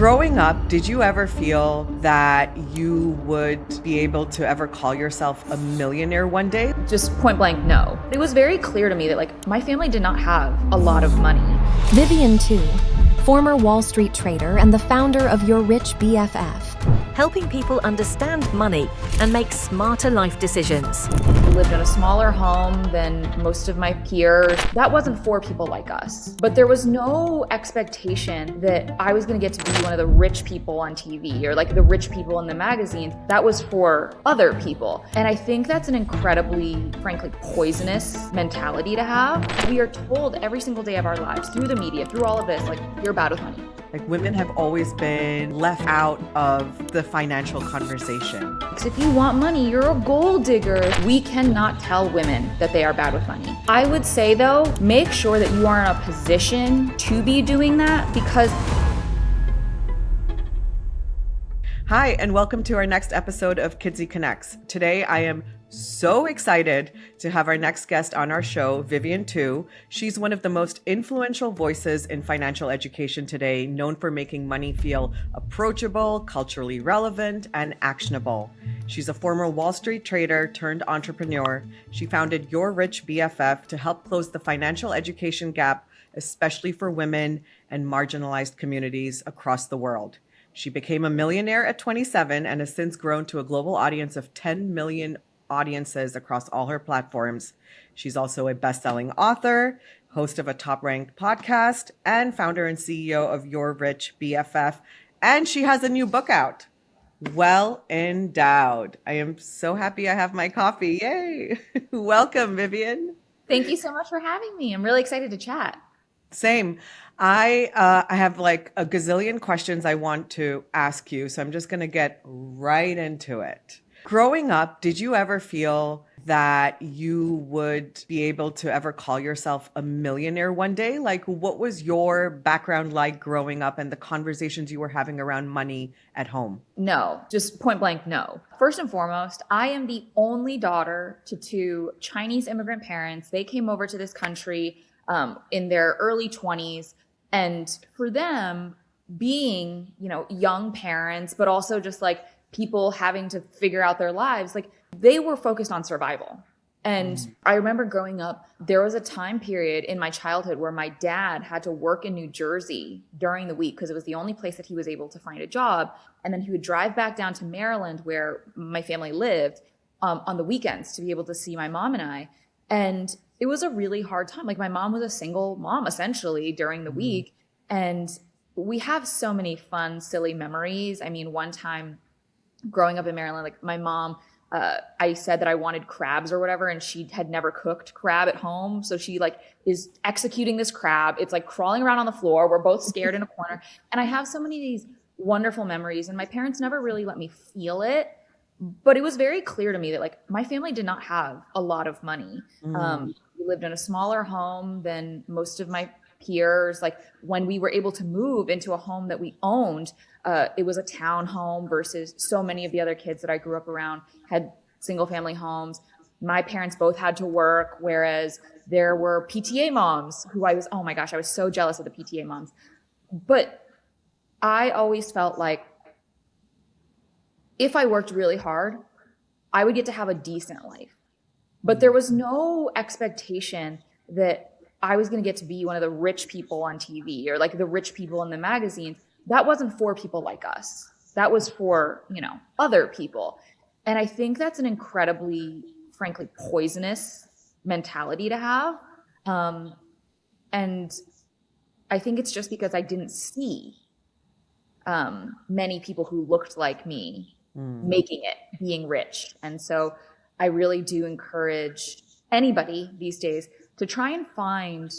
Growing up, did you ever feel that you would be able to ever call yourself a millionaire one day? Just point blank, no. It was very clear to me that my family did not have a lot of money. Vivian Tu, former Wall Street trader and the founder of Your Rich BFF. Helping people understand money and make smarter life decisions. We lived in a smaller home than most of my peers. That wasn't for people like us. But there was no expectation that I was gonna get to be one of the rich people on TV or the rich people in the magazines. That was for other people. And I think that's an incredibly, frankly, poisonous mentality to have. We are told every single day of our lives, through the media, through all of this, you're bad with money. Women have always been left out of the financial conversation. Because if you want money, you're a gold digger. We cannot tell women that they are bad with money. I would say though, make sure that you are in a position to be doing that because... Hi, and welcome to our next episode of Kidsy Connects. Today, I am so excited to have our next guest on our show, Vivian Tu. She's one of the most influential voices in financial education today, known for making money feel approachable, culturally relevant, and actionable. She's a former Wall Street trader turned entrepreneur. She founded Your Rich BFF to help close the financial education gap, especially for women and marginalized communities across the world. She became a millionaire at 27 and has since grown to a global audience of 10 million audiences across all her platforms. She's also a best-selling author, host of a top-ranked podcast, and founder and CEO of Your Rich BFF. And she has a new book out, Well Endowed. I am so happy I have my coffee. Yay! Welcome, Vivian. Thank you so much for having me. I'm really excited to chat. Same. I have a gazillion questions I want to ask you, so I'm just going to get right into it. Growing up, did you ever feel that you would be able to ever call yourself a millionaire one day? What was your background like growing up and the conversations you were having around money at home? No, just point blank, no. First and foremost, I am the only daughter to two Chinese immigrant parents. They came over to this country in their early 20s. And for them, being, young parents, but also just people having to figure out their lives, they were focused on survival. And I remember growing up, there was a time period in my childhood where my dad had to work in New Jersey during the week because it was the only place that he was able to find a job. And then he would drive back down to Maryland where my family lived on the weekends to be able to see my mom and I. And it was a really hard time. My mom was a single mom essentially during the week. And we have so many fun, silly memories. I mean, one time growing up in Maryland, my mom, I said that I wanted crabs or whatever, and she had never cooked crab at home. So she is executing this crab. It's crawling around on the floor. We're both scared in a corner. And I have so many of these wonderful memories, and my parents never really let me feel it. But it was very clear to me that my family did not have a lot of money. We lived in a smaller home than most of my peers. When we were able to move into a home that we owned, it was a town home versus so many of the other kids that I grew up around had single family homes. My parents both had to work, whereas there were PTA moms who I was so jealous of the PTA moms. But I always felt like if I worked really hard, I would get to have a decent life. But there was no expectation that I was going to get to be one of the rich people on TV or the rich people in the magazines. That wasn't for people like us. That was for, other people. And I think that's an incredibly, frankly, poisonous mentality to have. And I think it's just because I didn't see many people who looked like me making it, being rich. And so I really do encourage anybody these days to try and find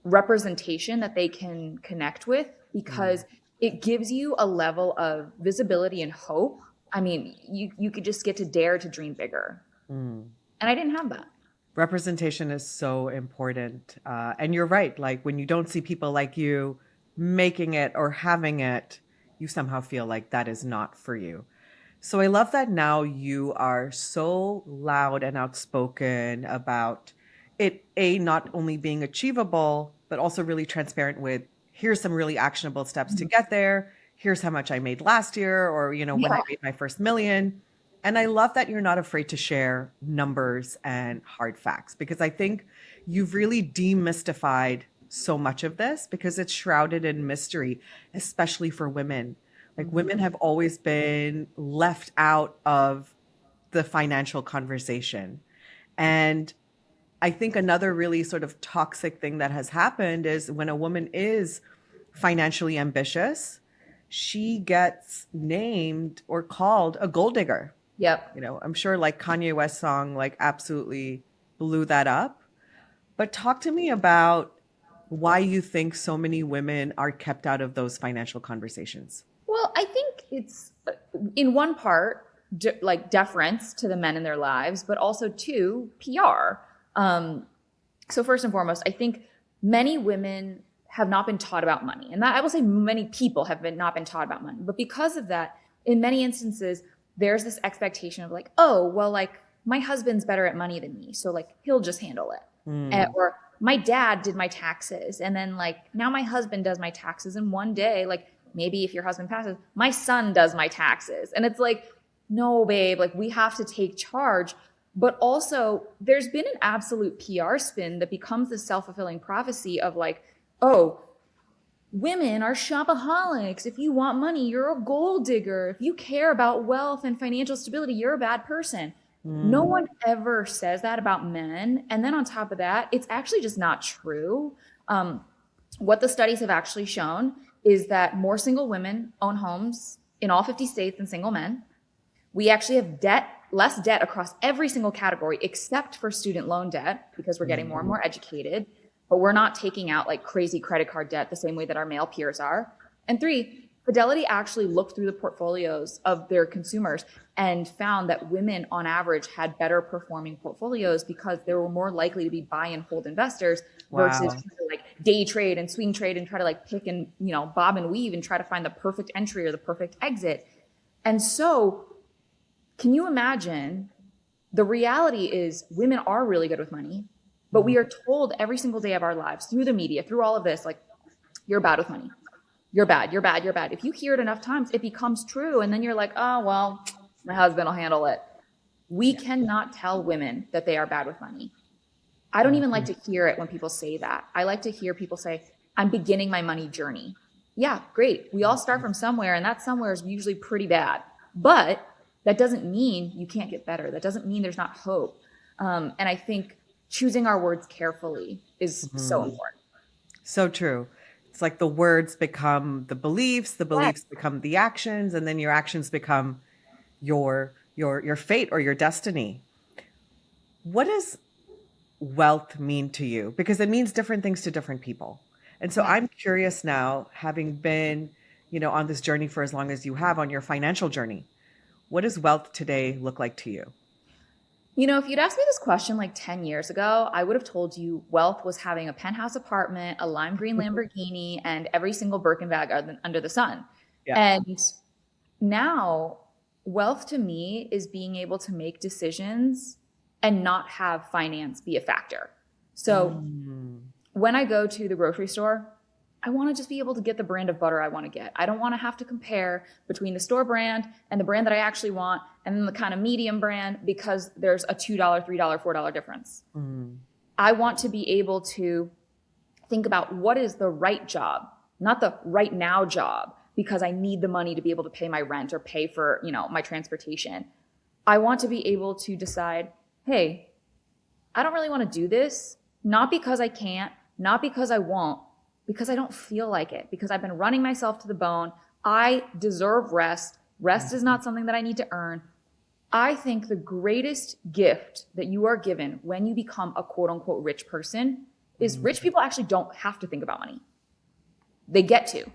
representation that they can connect with, because it gives you a level of visibility and hope. I mean, you could just get to dare to dream bigger. And I didn't have that. Representation is so important. And you're right. When you don't see people like you making it or having it, you somehow feel like that is not for you. So I love that now you are so loud and outspoken about it, not only being achievable, but also really transparent with here's some really actionable steps to get there. Here's how much I made last year, or, when I made my first million. And I love that you're not afraid to share numbers and hard facts, because I think you've really demystified so much of this, because it's shrouded in mystery, especially for women. Like, women have always been left out of the financial conversation. And I think another really sort of toxic thing that has happened is when a woman is financially ambitious, she gets named or called a gold digger. Yep. I'm sure like Kanye West's song like absolutely blew that up. But talk to me about why you think so many women are kept out of those financial conversations. Well, I think it's in one part like deference to the men in their lives, but also two, PR. So first and foremost, I think many women have not been taught about money. And that, I will say many people have not been taught about money. But because of that, in many instances, there's this expectation of like, oh, well, like my husband's better at money than me, so like he'll just handle it. Or my dad did my taxes, and then like now my husband does my taxes, and one day, like maybe if your husband passes, my son does my taxes. And it's like, no, babe, like we have to take charge. But also there's been an absolute PR spin that becomes this self-fulfilling prophecy of like, oh, women are shopaholics. If you want money, you're a gold digger. If you care about wealth and financial stability, you're a bad person. No one ever says that about men. And then on top of that, it's actually just not true. What the studies have actually shown is that more single women own homes in all 50 states than single men. We actually have less debt across every single category except for student loan debt, because we're getting more and more educated, but we're not taking out like crazy credit card debt the same way that our male peers are. And three, Fidelity actually looked through the portfolios of their consumers and found that women on average had better performing portfolios because they were more likely to be buy and hold investors versus like day trade and swing trade and try to like pick and, bob and weave and try to find the perfect entry or the perfect exit. And so can you imagine, the reality is women are really good with money, but we are told every single day of our lives through the media, through all of this, like, you're bad with money. You're bad, you're bad, you're bad. If you hear it enough times, it becomes true. And then you're like, oh, well, my husband will handle it. We cannot tell women that they are bad with money. I don't even like to hear it when people say that. I like to hear people say, I'm beginning my money journey. Yeah, great. We all start from somewhere, and that somewhere is usually pretty bad. But that doesn't mean you can't get better. That doesn't mean there's not hope. And I think choosing our words carefully is so important. So true. It's like the words become the beliefs become the actions, and then your actions become your fate or your destiny. What does wealth mean to you? Because it means different things to different people. And so I'm curious now, having been, on this journey for as long as you have, on your financial journey, what does wealth today look like to you? If you'd asked me this question like 10 years ago, I would have told you wealth was having a penthouse apartment, a lime green Lamborghini, and every single Birkin bag under the sun. Yeah. And now wealth to me is being able to make decisions and not have finance be a factor. So when I go to the grocery store, I want to just be able to get the brand of butter I want to get. I don't want to have to compare between the store brand and the brand that I actually want, and then the kind of medium brand, because there's a $2, $3, $4 difference. I want to be able to think about what is the right job, not the right now job, because I need the money to be able to pay my rent or pay for, my transportation. I want to be able to decide, hey, I don't really want to do this, not because I can't, not because I won't, because I don't feel like it, because I've been running myself to the bone. I deserve rest. Rest is not something that I need to earn. I think the greatest gift that you are given when you become a quote unquote rich person is rich people actually don't have to think about money. They get to.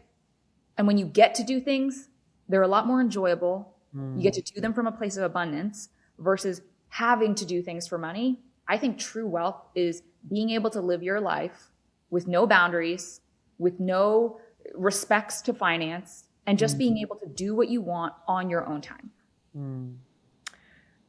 And when you get to do things, they're a lot more enjoyable. You get to do them from a place of abundance versus having to do things for money. I think true wealth is being able to live your life with no boundaries, with no respects to finance, and just being able to do what you want on your own time.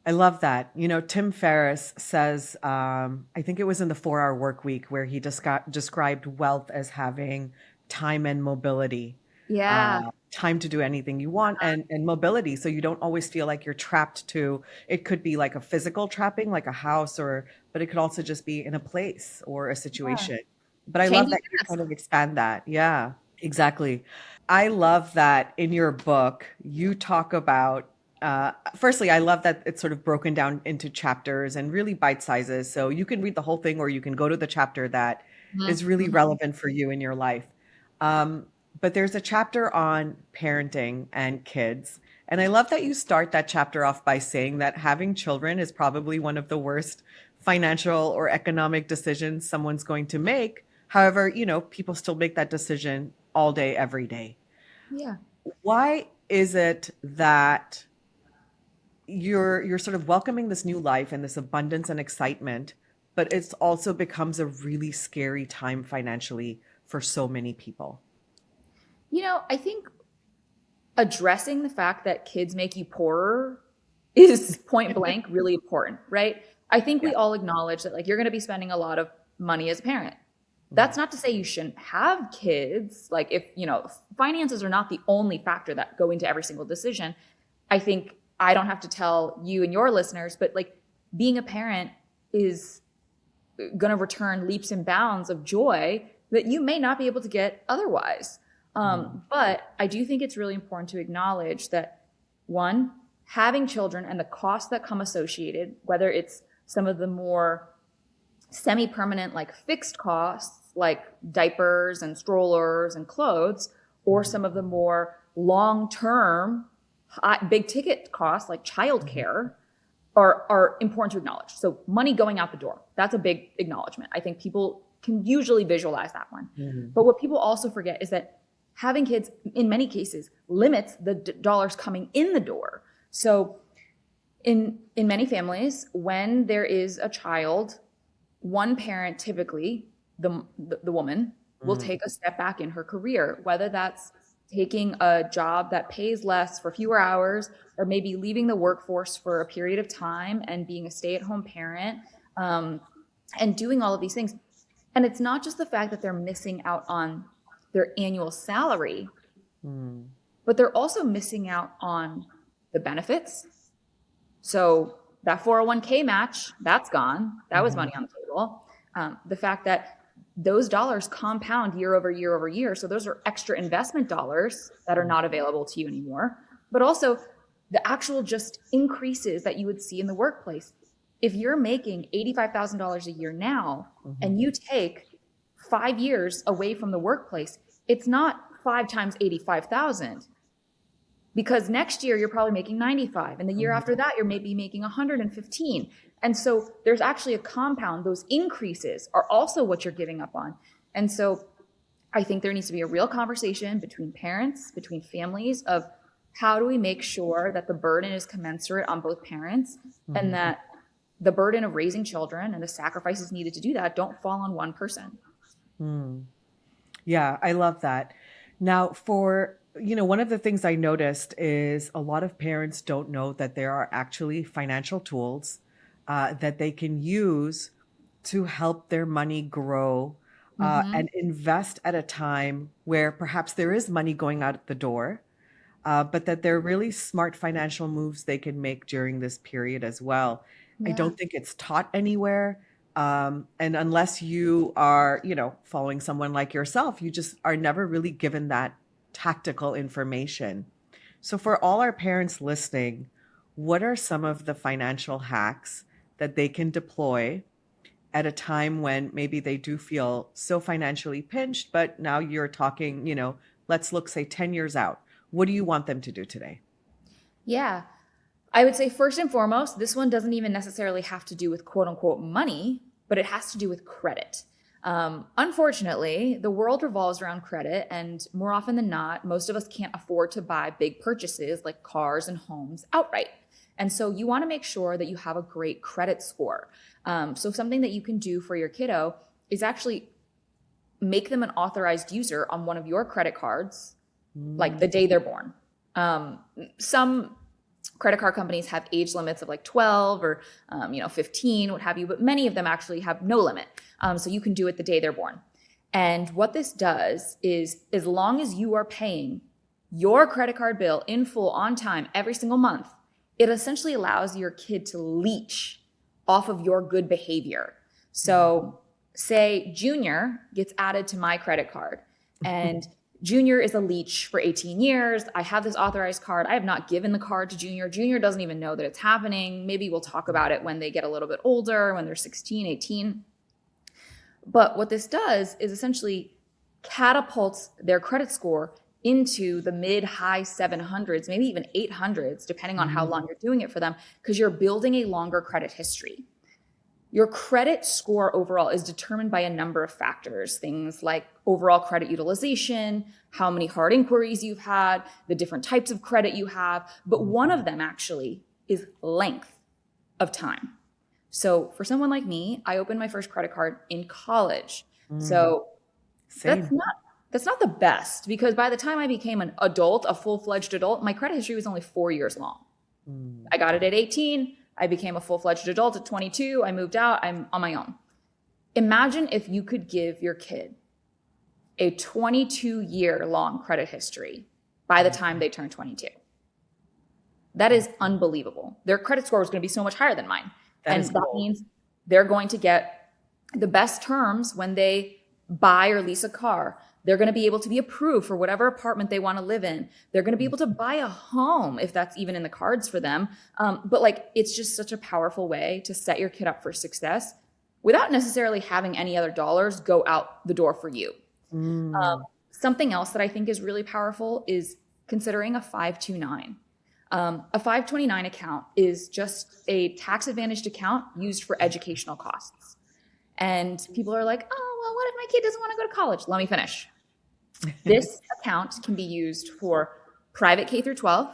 I love that. Tim Ferriss says, I think it was in the 4-Hour Work Week, where he described wealth as having time and mobility. Yeah. Time to do anything you want, and mobility, so you don't always feel like you're trapped to, it could be like a physical trapping like a house, or but it could also just be in a place or a Yeah. situation. But I love Changing that you fast. kind of expand that. Yeah, exactly. I love that in your book you talk about, firstly, I love that it's sort of broken down into chapters and really bite sizes, so you can read the whole thing or you can go to the chapter that is really Mhm. relevant for you in your life. um, but there's a chapter on parenting and kids. And I love that you start that chapter off by saying that having children is probably one of the worst financial or economic decisions someone's going to make. However, people still make that decision all day, every day. Yeah. Why is it that you're sort of welcoming this new life and this abundance and excitement, but it's also becomes a really scary time financially for so many people? I think addressing the fact that kids make you poorer is point blank really important, right? I think Yeah. we all acknowledge that like you're going to be spending a lot of money as a parent. That's not to say you shouldn't have kids. Like if, finances are not the only factor that go into every single decision. I think I don't have to tell you and your listeners, but like being a parent is going to return leaps and bounds of joy that you may not be able to get otherwise. But I do think it's really important to acknowledge that one, having children and the costs that come associated, whether it's some of the more semi-permanent, like fixed costs, like diapers and strollers and clothes, or some of the more long-term, big ticket costs like childcare, are important to acknowledge. So money going out the door, that's a big acknowledgement. I think people can usually visualize that one. But what people also forget is that having kids, in many cases, limits the dollars coming in the door. So in many families, when there is a child, one parent, typically the woman, will take a step back in her career, whether that's taking a job that pays less for fewer hours, or maybe leaving the workforce for a period of time and being a stay-at-home parent, and doing all of these things. And it's not just the fact that they're missing out on their annual salary, but they're also missing out on the benefits. So that 401k match, that's gone. That was money on the table. The fact that those dollars compound year over year over year. So those are extra investment dollars that are not available to you anymore. But also the actual just increases that you would see in the workplace. If you're making $85,000 a year now, and you take 5 years away from the workplace, it's not 5 times 85,000. Because next year you're probably making 95, and the year after that you're maybe making 115. And so there's actually a compound. Those increases are also what you're giving up on. And so I think there needs to be a real conversation between parents, between families, of how do we make sure that the burden is commensurate on both parents, and that the burden of raising children and the sacrifices needed to do that don't fall on one person. Yeah, I love that. Now, one of the things I noticed is a lot of parents don't know that there are actually financial tools that they can use to help their money grow and invest at a time where perhaps there is money going out the door, but that there are really smart financial moves they can make during this period as well. I Yeah. don't think it's taught anywhere. And unless you are, following someone like yourself, you just are never really given that tactical information. So, for all our parents listening, what are some of the financial hacks that they can deploy at a time when maybe they do feel so financially pinched, but now you're talking, let's look, say, 10 years out. What do you want them to do today? Yeah. I would say first and foremost, this one doesn't even necessarily have to do with quote unquote money, but it has to do with credit. Unfortunately, the world revolves around credit, and more often than not, most of us can't afford to buy big purchases like cars and homes outright. And so you want to make sure that you have a great credit score. So something that you can do for your kiddo is actually make them an authorized user on one of your credit cards, like the day they're born. Some credit card companies have age limits of like 12 or 15, what have you, but many of them actually have no limit. So you can do it the day they're born. And what this does is, as long as you are paying your credit card bill in full on time every single month, it essentially allows your kid to leech off of your good behavior. So say Junior gets added to my credit card, and Junior is a leech for 18 years. I have this authorized card. I have not given the card to Junior. Junior doesn't even know that it's happening. Maybe we'll talk about it when they get a little bit older, when they're 16, 18. But what this does is essentially catapults their credit score into the mid-high 700s, maybe even 800s, depending on how long you're doing it for them, because you're building a longer credit history. Your credit score overall is determined by a number of factors, things like overall credit utilization, how many hard inquiries you've had, the different types of credit you have, but one of them actually is length of time. So for someone like me, I opened my first credit card in college. So that's not the best, because by the time I became an adult, a full-fledged adult, my credit history was only 4 years long. I got it at 18. I became a full-fledged adult at 22. I moved out. I'm on my own. Imagine if you could give your kid a 22-year-long credit history by the time they turn 22. That is unbelievable. Their credit score is going to be so much higher than mine. That means they're going to get the best terms when they buy or lease a car. They're going to be able to be approved for whatever apartment they want to live in. They're going to be able to buy a home if that's even in the cards for them. But like, it's just such a powerful way to set your kid up for success without necessarily having any other dollars go out the door for you. Something else that I think is really powerful is considering a 529. A 529 account is just a tax advantaged account used for educational costs. And people are like, oh, well, what if my kid doesn't want to go to college? Let me finish. This account can be used for private K through 12.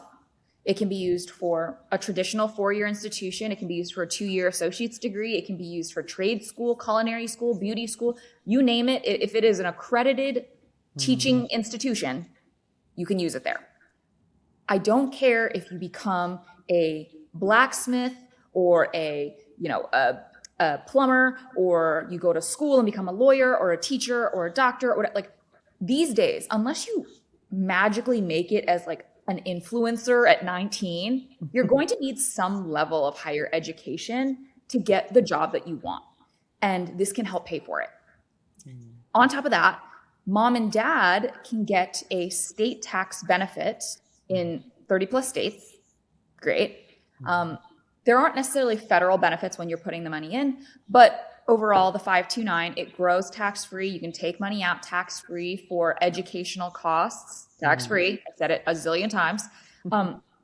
It can be used for a traditional 4-year institution. It can be used for a 2-year associate's degree. It can be used for trade school, culinary school, beauty school, you name it. If it is an accredited teaching institution, you can use it there. I don't care if you become a blacksmith or a plumber, or you go to school and become a lawyer or a teacher or a doctor, or like these days, unless you magically make it as like an influencer at 19, you're going to need some level of higher education to get the job that you want. And this can help pay for it. On top of that, mom and dad can get a state tax benefit in 30 plus states. Great. There aren't necessarily federal benefits when you're putting the money in, but overall, the 529, it grows tax-free. You can take money out tax-free for educational costs, tax-free. I said it a zillion times.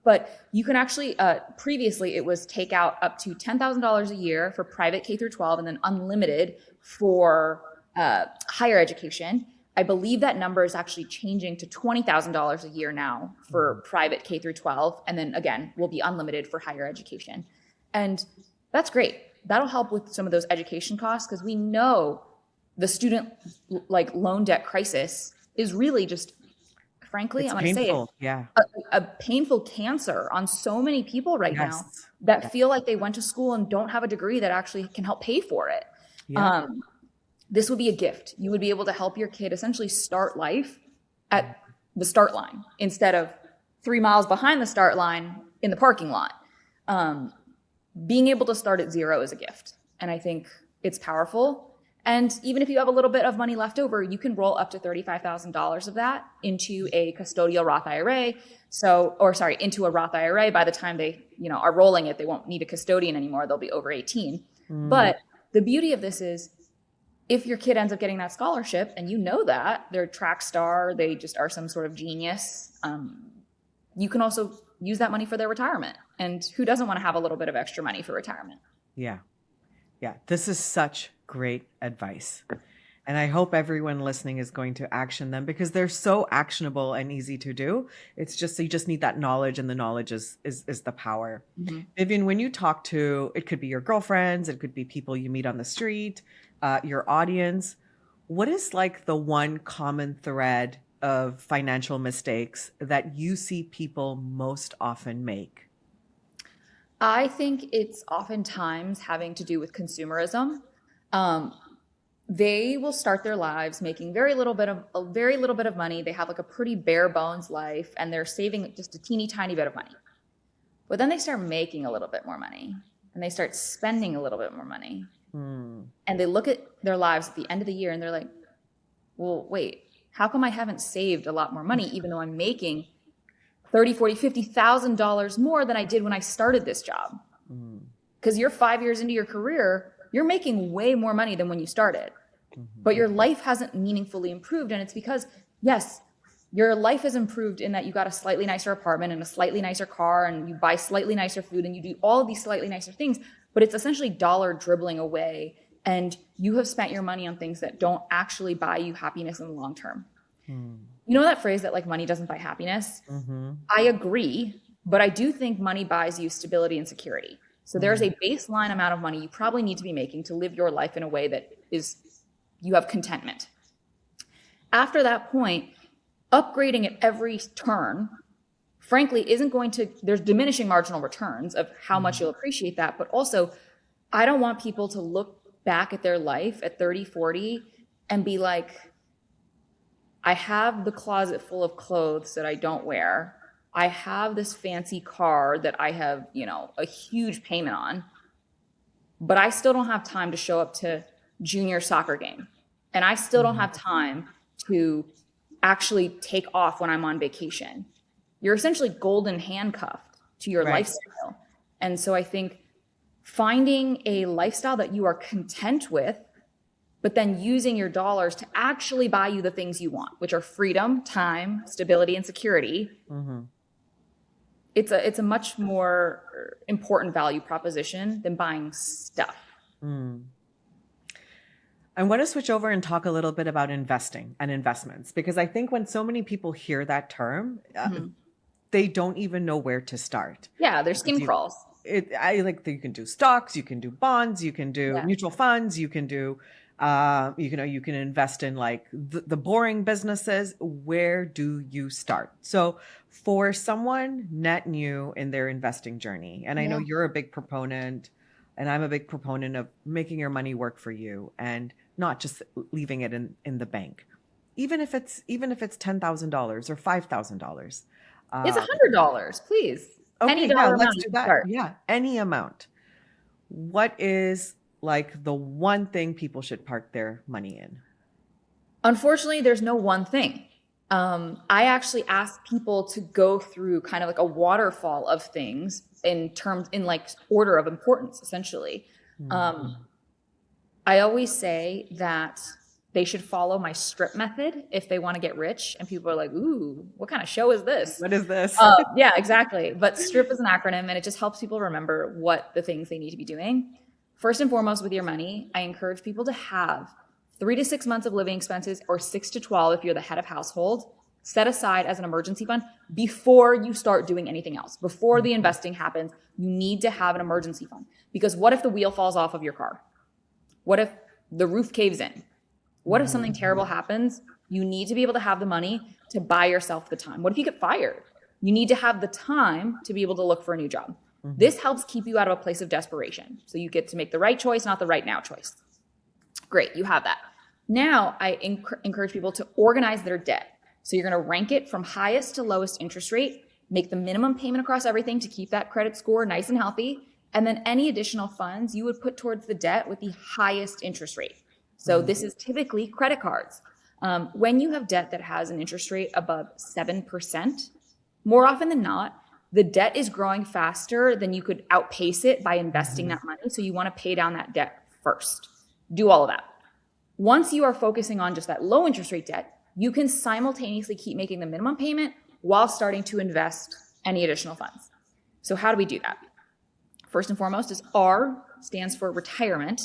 But you can actually, previously it was take out up to $10,000 a year for private K through 12 and then unlimited for higher education. I believe that number is actually changing to $20,000 a year now for private K through 12. And then again, will be unlimited for higher education. And that's great. That'll help with some of those education costs, because we know the student like loan debt crisis is really just, frankly, I'm going to say it, a painful cancer on so many people right now that feel like they went to school and don't have a degree that actually can help pay for it. This would be a gift. You would be able to help your kid essentially start life at the start line instead of 3 miles behind the start line in the parking lot. Being able to start at zero is a gift. And I think it's powerful. And even if you have a little bit of money left over, you can roll up to $35,000 of that into a custodial Roth IRA. Into a Roth IRA. By the time they, are rolling it, they won't need a custodian anymore. They'll be over 18. But the beauty of this is, if your kid ends up getting that scholarship and you know that they're a track star, they just are some sort of genius, you can also use that money for their retirement. And who doesn't want to have a little bit of extra money for retirement? Yeah. This is such great advice. And I hope everyone listening is going to action them, because they're so actionable and easy to do. It's just, you just need that knowledge, and the knowledge is the power. Vivian, when you talk to, it could be your girlfriends, it could be people you meet on the street, your audience, what is like the one common thread of financial mistakes that you see people most often make? I think it's oftentimes having to do with consumerism. they will start their lives making very little bit of money. They have like a pretty bare bones life, and they're saving just a teeny tiny bit of money. But then they start making a little bit more money, and they start spending a little bit more money. And they look at their lives at the end of the year and they're like, well, wait, how come I haven't saved a lot more money even though I'm making $30,000, $40,000, $50,000 more than I did when I started this job? Because you're 5 years into your career, you're making way more money than when you started. But your life hasn't meaningfully improved. And it's because, yes, your life has improved in that you got a slightly nicer apartment and a slightly nicer car, and you buy slightly nicer food, and you do all of these slightly nicer things, but it's essentially dollar dribbling away, and you have spent your money on things that don't actually buy you happiness in the long term. You know that phrase that like money doesn't buy happiness? I agree, but I do think money buys you stability and security. So there's a baseline amount of money you probably need to be making to live your life in a way that is, you have contentment. After that point, upgrading at every turn, frankly, isn't going to, there's diminishing marginal returns of how much you'll appreciate that. But also, I don't want people to look back at their life at 30, 40 and be like, I have the closet full of clothes that I don't wear. I have this fancy car that I have, you know, a huge payment on, but I still don't have time to show up to junior soccer game. And I still don't have time to actually take off when I'm on vacation. You're essentially golden handcuffed to your lifestyle. And so I think finding a lifestyle that you are content with, but then using your dollars to actually buy you the things you want, which are freedom, time, stability, and security. It's a much more important value proposition than buying stuff. I want to switch over and talk a little bit about investing and investments, because I think when so many people hear that term, they don't even know where to start. Yeah, they're skim crawls. I like that you can do stocks, you can do bonds, you can do mutual funds, you can do, you can invest in like the boring businesses. Where do you start? So for someone net new in their investing journey, and I know you're a big proponent, and I'm a big proponent of making your money work for you and not just leaving it in the bank, even if it's $10,000 or $5,000. It's $100, please. Okay, any dollar amount, let's do that. start. Yeah, any amount. What is like the one thing people should park their money in? Unfortunately, there's no one thing. I actually ask people to go through kind of like a waterfall of things in like order of importance, essentially. I always say that they should follow my STRIP method if they want to get rich. And people are like, ooh, what kind of show is this? What is this? Yeah, exactly. But STRIP is an acronym, and it just helps people remember what the things they need to be doing. First and foremost, with your money, I encourage people to have 3 to 6 months of living expenses, or 6 to 12 if you're the head of household, set aside as an emergency fund before you start doing anything else. Before the investing happens, you need to have an emergency fund. Because what if the wheel falls off of your car? What if the roof caves in? What if something terrible happens? You need to be able to have the money to buy yourself the time. What if you get fired? You need to have the time to be able to look for a new job. This helps keep you out of a place of desperation. So you get to make the right choice, not the right now choice. Great, you have that. Now I encourage people to organize their debt. So you're going to rank it from highest to lowest interest rate, make the minimum payment across everything to keep that credit score nice and healthy. And then any additional funds you would put towards the debt with the highest interest rate. So this is typically credit cards. When you have debt that has an interest rate above 7%, more often than not, the debt is growing faster than you could outpace it by investing that money. So you want to pay down that debt first. Do all of that. Once you are focusing on just that low interest rate debt, you can simultaneously keep making the minimum payment while starting to invest any additional funds. So how do we do that? First and foremost is R stands for retirement.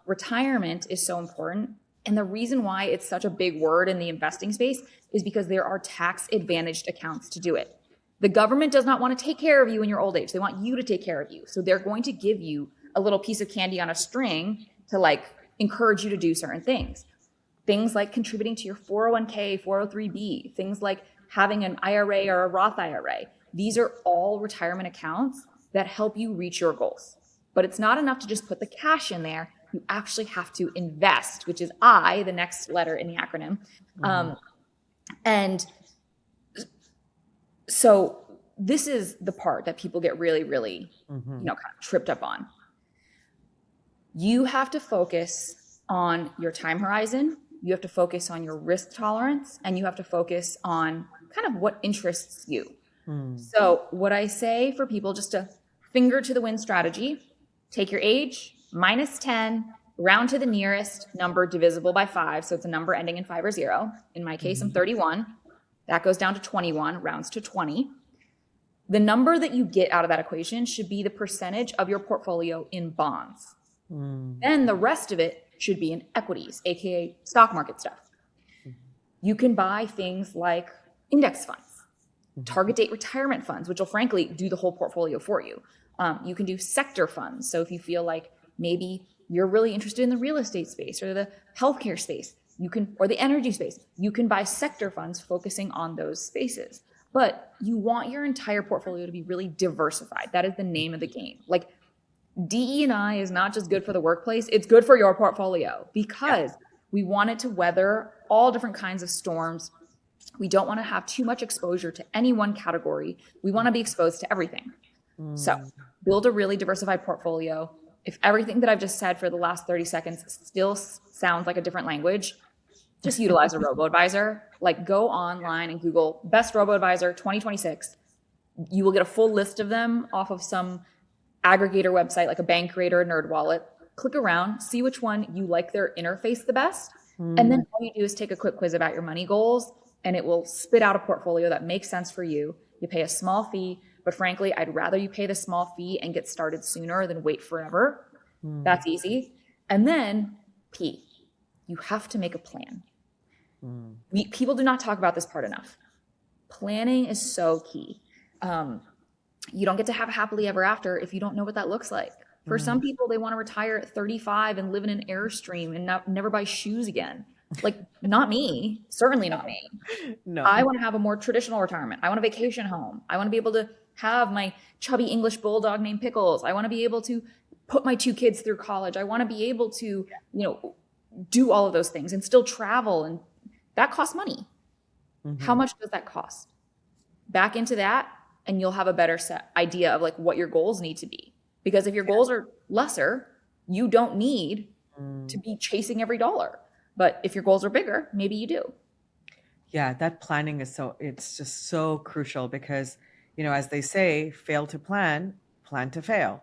Retirement is so important. And the reason why it's such a big word in the investing space is because there are tax advantaged accounts to do it. The government does not want to take care of you in your old age. They want you to take care of you. So they're going to give you a little piece of candy on a string to like encourage you to do certain things. Things like contributing to your 401k, 403b, things like having an IRA or a Roth IRA. These are all retirement accounts that help you reach your goals. But it's not enough to just put the cash in there. You actually have to invest, which is I, the next letter in the acronym. And so this is the part that people get really, really, kind of tripped up on. You have to focus on your time horizon. You have to focus on your risk tolerance, and you have to focus on kind of what interests you. So what I say for people, just a finger to the wind strategy, take your age, minus 10, round to the nearest number divisible by 5. So it's a number ending in 5 or 0. In my case, I'm 31. That goes down to 21, rounds to 20. The number that you get out of that equation should be the percentage of your portfolio in bonds. Then the rest of it should be in equities, aka stock market stuff. You can buy things like index funds, target date retirement funds, which will frankly do the whole portfolio for you. You can do sector funds. So if you feel like maybe you're really interested in the real estate space or the healthcare space, or the energy space, you can buy sector funds focusing on those spaces. But you want your entire portfolio to be really diversified. That is the name of the game. Like DE&I is not just good for the workplace, it's good for your portfolio because we want it to weather all different kinds of storms. We don't want to have too much exposure to any one category. We want to be exposed to everything. So build a really diversified portfolio. If everything that I've just said for the last 30 seconds still sounds like a different language, just utilize a robo-advisor. Like go online and Google best robo-advisor 2026. You will get a full list of them off of some aggregator website like a Bankrate or a NerdWallet. Click around, see which one you like their interface the best. And then all you do is take a quick quiz about your money goals and it will spit out a portfolio that makes sense for you. You pay a small fee, but frankly, I'd rather you pay the small fee and get started sooner than wait forever. That's easy. And then P, you have to make a plan. People do not talk about this part enough. Planning is so key. You don't get to have a happily ever after if you don't know what that looks like. For some people, they want to retire at 35 and live in an Airstream and never buy shoes again. Like, not me. Certainly not me. No. I want to have a more traditional retirement. I want a vacation home. I want to be able to have my chubby English bulldog named Pickles. I want to be able to put my 2 kids through college. I want to be able to, do all of those things and still travel. And that costs money. How much does that cost? Back into that, and you'll have a better idea of like what your goals need to be. Because if your goals are lesser, you don't need to be chasing every dollar. But if your goals are bigger, maybe you do. Yeah, that planning it's just so crucial because, as they say, fail to plan, plan to fail.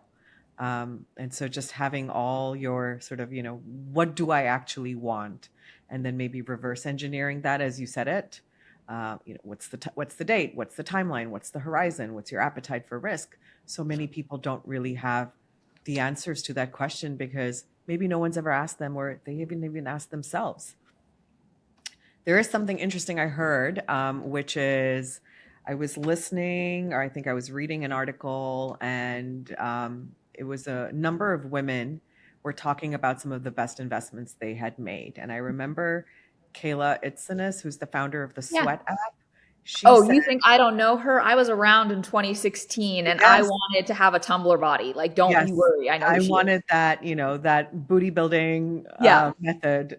And so just having all your sort of, what do I actually want? And then maybe reverse engineering that as you said it. What's the date? What's the timeline? What's the horizon? What's your appetite for risk? So many people don't really have the answers to that question because maybe no one's ever asked them or they haven't even asked themselves. There is something interesting I heard, which is I was listening, or I think I was reading an article, and it was a number of women were talking about some of the best investments they had made. And I remember Kayla Itzinas, who's the founder of the Sweat app. You think I don't know her? I was around in 2016 and I wanted to have a Tumblr body. Like, don't you worry. I know I wanted that, that booty building method,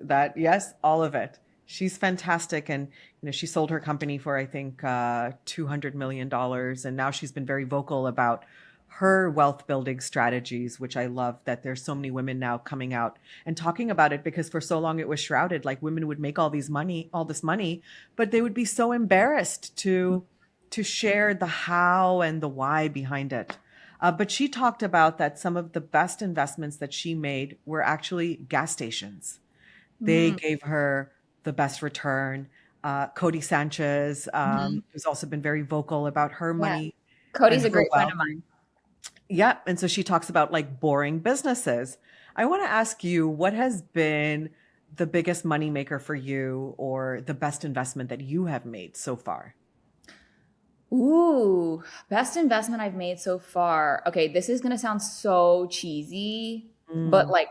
all of it. She's fantastic. And, she sold her company for, I think, $200 million. And now she's been very vocal about her wealth building strategies, which I love that there's so many women now coming out and talking about it, because for so long it was shrouded. Like women would make all this money, but they would be so embarrassed to share the how and the why behind it. But she talked about that some of the best investments that she made were actually gas stations. They gave her the best return. Cody Sanchez, who's also been very vocal about her money. Cody's a great friend of mine. Yeah. And so she talks about like boring businesses. I want to ask you, what has been the biggest moneymaker for you or the best investment that you have made so far? Ooh, best investment I've made so far. Okay, this is going to sound so cheesy, but like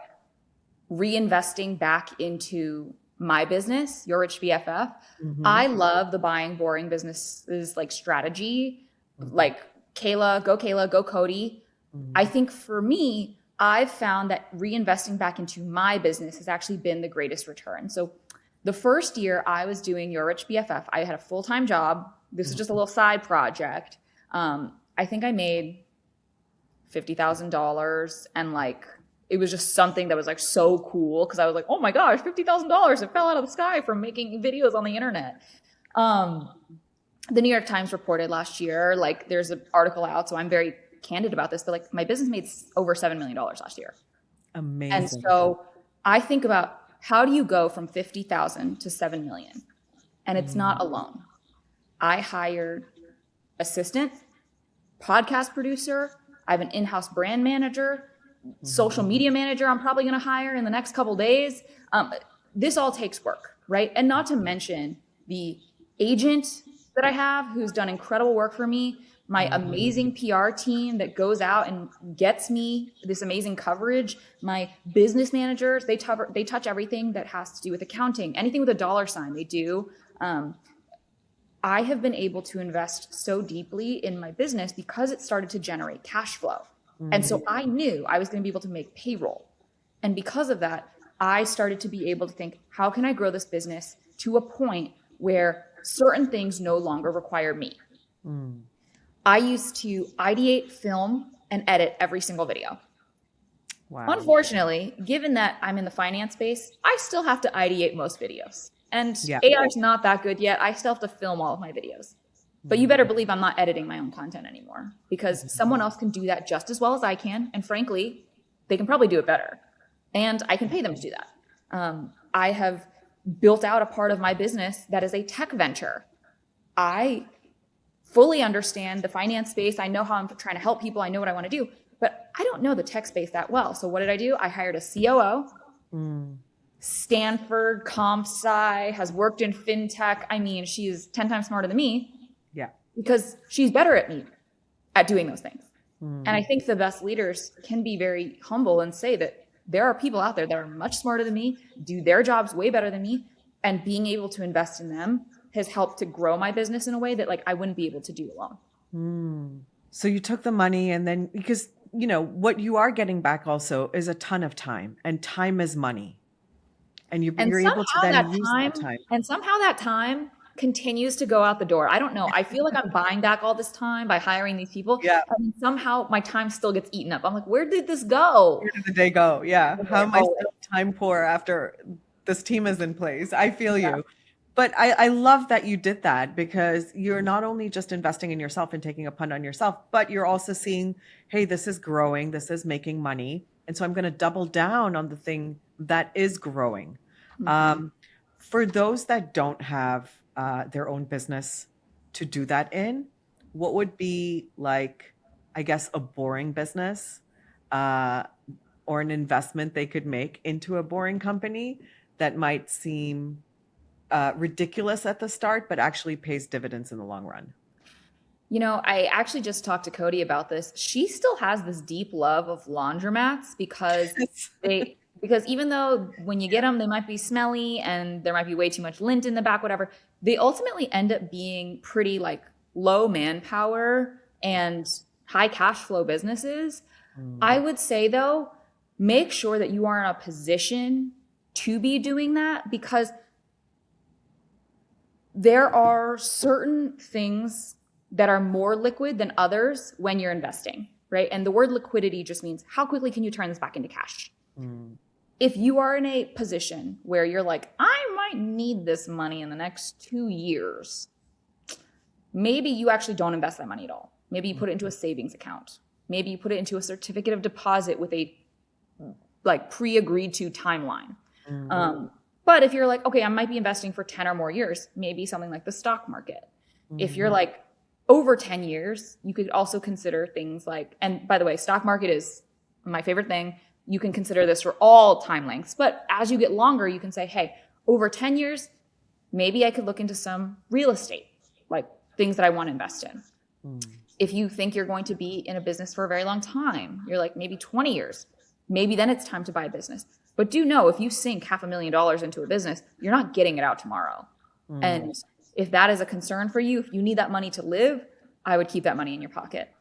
reinvesting back into my business, Your Rich BFF. I love the buying boring businesses like strategy, like Kayla, go Cody. I think for me, I've found that reinvesting back into my business has actually been the greatest return. So the first year I was doing Your Rich BFF, I had a full-time job. This was just a little side project. I think I made $50,000, and like, it was just something that was like so cool because I was like, oh my gosh, $50,000, it fell out of the sky from making videos on the internet. The New York Times reported last year, like there's an article out, so I'm very candid about this, but like my business made over $7 million last year. Amazing. And so I think about, how do you go from 50,000 to 7 million? And it's not alone. I hired assistant, podcast producer. I have an in-house brand manager, social media manager I'm probably going to hire in the next couple days. This all takes work, right? And not to mention the agent that I have who's done incredible work for me, my amazing PR team that goes out and gets me this amazing coverage, my business managers, they touch everything that has to do with accounting, anything with a dollar sign they do. I have been able to invest so deeply in my business because it started to generate cash flow. And so I knew I was going to be able to make payroll. And because of that, I started to be able to think, how can I grow this business to a point where certain things no longer require me? I used to ideate, film, and edit every single video. Wow. Unfortunately, given that I'm in the finance space, I still have to ideate most videos. And AI is not that good yet. I still have to film all of my videos. But you better believe I'm not editing my own content anymore, because someone else can do that just as well as I can. And frankly, they can probably do it better. And I can pay them to do that. I have built out a part of my business that is a tech venture. I fully understand the finance space. I know how I'm trying to help people. I know what I want to do, but I don't know the tech space that well. So what did I do? I hired a COO, Stanford, comp sci, has worked in fintech. I mean, she's 10 times smarter than me. Yeah. Because she's better at me at doing those things. And I think the best leaders can be very humble and say that there are people out there that are much smarter than me, do their jobs way better than me, and being able to invest in them has helped to grow my business in a way that like I wouldn't be able to do alone. So you took the money, and then, because you know what you are getting back also is a ton of time, and time is money, and you're able to then use that time. And somehow that time continues to go out the door. I don't know. I feel like I'm buying back all this time by hiring these people. Yeah. And somehow my time still gets eaten up. I'm like, where did this go? Where did the day go? Yeah. How am I still time poor after this team is in place? I feel you. But I love that you did that, because you're not only just investing in yourself and taking a punt on yourself, but you're also seeing, hey, this is growing, this is making money. And so I'm going to double down on the thing that is growing. For those that don't have their own business to do that in, what would be like, I guess, a boring business or an investment they could make into a boring company that might seem ridiculous at the start, but actually pays dividends in the long run? You know, I actually just talked to Cody about this. She still has this deep love of laundromats because because even though when you get them, they might be smelly and there might be way too much lint in the back, whatever, they ultimately end up being pretty like low manpower and high cash flow businesses. I would say though, make sure that you are in a position to be doing that, because there are certain things that are more liquid than others when you're investing, right? And the word liquidity just means how quickly can you turn this back into cash? If you are in a position where you're like, I might need this money in the next 2 years, maybe you actually don't invest that money at all. Maybe you put it into a savings account. Maybe you put it into a certificate of deposit with a like pre-agreed to timeline. But if you're like, okay, I might be investing for 10 or more years, maybe something like the stock market. If you're like over 10 years, you could also consider things like, and by the way, stock market is my favorite thing. You can consider this for all time lengths, but as you get longer, you can say, hey, over 10 years, maybe I could look into some real estate, like things that I want to invest in. If you think you're going to be in a business for a very long time, you're like maybe 20 years, maybe then it's time to buy a business. But do know, if you sink $500,000 into a business, you're not getting it out tomorrow. And if that is a concern for you, if you need that money to live, I would keep that money in your pocket.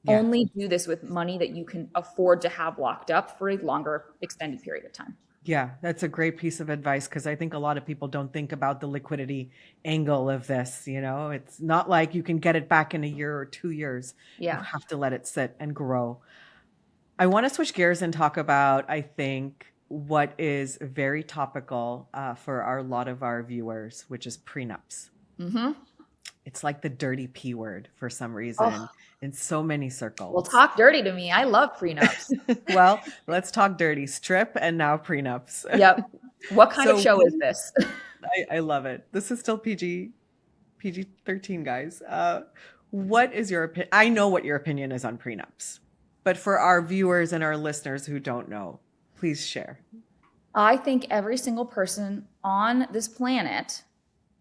Yeah. Only do this with money that you can afford to have locked up for a longer extended period of time. Yeah, that's a great piece of advice because I think a lot of people don't think about the liquidity angle of this. It's not like you can get it back in a year or 2 years. You Yeah. have to let it sit and grow. I want to switch gears and talk about, I think, what is very topical for a lot of our viewers, which is prenups. Mm-hmm. It's like the dirty P word for some reason in so many circles. Well, talk dirty to me. I love prenups. Well, let's talk dirty. Strip and now prenups. Yep. What kind of show is this? I love it. This is still PG-13, guys. What is your opinion? I know what your opinion is on prenups, but for our viewers and our listeners who don't know, please share. I think every single person on this planet